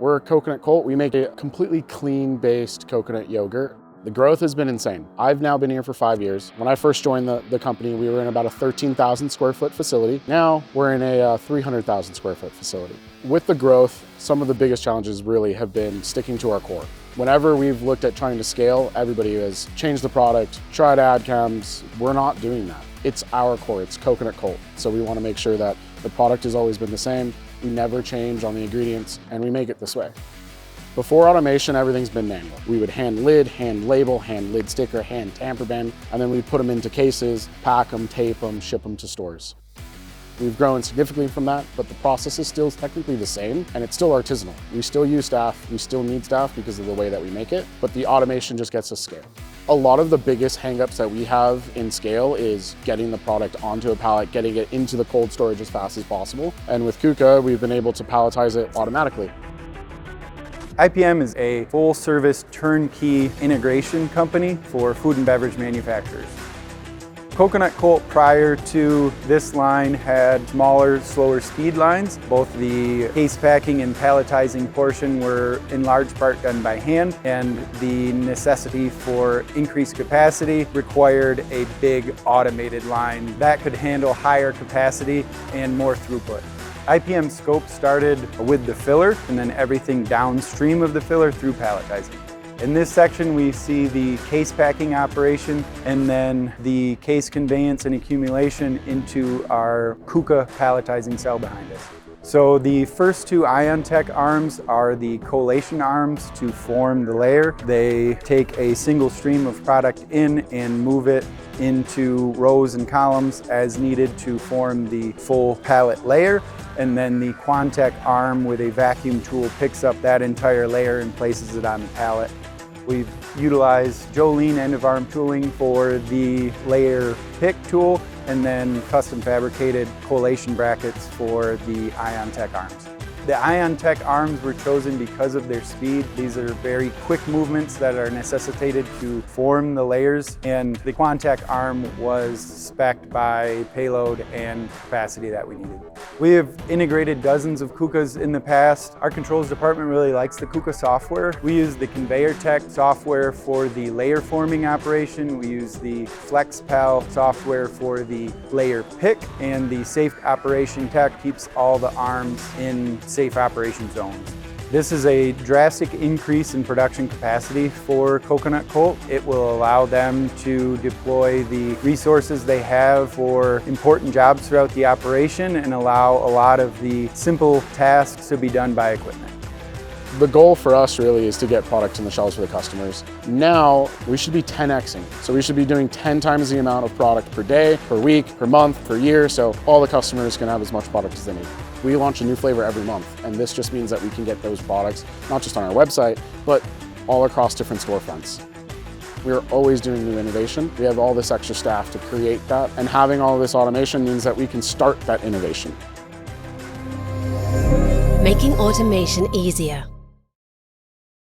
We're a coconut cult. We make a completely clean-based coconut yogurt. The growth has been insane. I've now been here for 5 years. When I first joined the company, we were in about a 13,000 square foot facility. Now we're in a 300,000 square foot facility. With the growth, some of the biggest challenges really have been sticking to our core. Whenever we've looked at trying to scale, everybody has changed the product, tried ad chems. We're not doing that. It's our core, it's coconut cult. So we want to make sure that the product has always been the same. We never change on the ingredients, and we make it this way. Before automation, everything's been manual. We would hand lid, hand label, hand lid sticker, hand tamper band, and then we'd put them into cases, pack them, tape them, ship them to stores. We've grown significantly from that, but the process is still technically the same, and it's still artisanal. We still use staff, we still need staff because of the way that we make it, but the automation just gets us scale. A lot of the biggest hangups that we have in scale is getting the product onto a pallet, getting it into the cold storage as fast as possible. And with KUKA, we've been able to palletize it automatically. IPM is a full-service turnkey integration company for food and beverage manufacturers. Coconut Cult prior to this line had smaller, slower speed lines. Both the case packing and palletizing portion were in large part done by hand, and the necessity for increased capacity required a big automated line that could handle higher capacity and more throughput. IPM scope started with the filler and then everything downstream of the filler through palletizing. In this section we see the case packing operation and then the case conveyance and accumulation into our KUKA palletizing cell behind us. So the first two IONTEC arms are the collation arms to form the layer. They take a single stream of product in and move it into rows and columns as needed to form the full pallet layer. And then the QUANTEC arm with a vacuum tool picks up that entire layer and places it on the pallet. We've utilized Jolene end-of-arm tooling for the layer pick tool and then custom fabricated collation brackets for the IONTEC arms. The IONTEC arms were chosen because of their speed. These are very quick movements that are necessitated to form the layers, and the QUANTEC arm was spec'd by payload and capacity that we needed. We have integrated dozens of KUKAs in the past. Our controls department really likes the KUKA software. We use the ConveyorTech software for the layer forming operation. We use the FlexPal software for the layer pick, and the Safe Operation Tech keeps all the arms in safe operation zones. This is a drastic increase in production capacity for Coconut Cult. It will allow them to deploy the resources they have for important jobs throughout the operation and allow a lot of the simple tasks to be done by equipment. The goal for us really is to get product in the shelves for the customers. Now we should be 10xing. So we should be doing 10 times the amount of product per day, per week, per month, per year, so all the customers can have as much product as they need. We launch a new flavor every month, and this just means that we can get those products, not just on our website, but all across different storefronts. We're always doing new innovation. We have all this extra staff to create that, and having all this automation means that we can start that innovation. Making automation easier.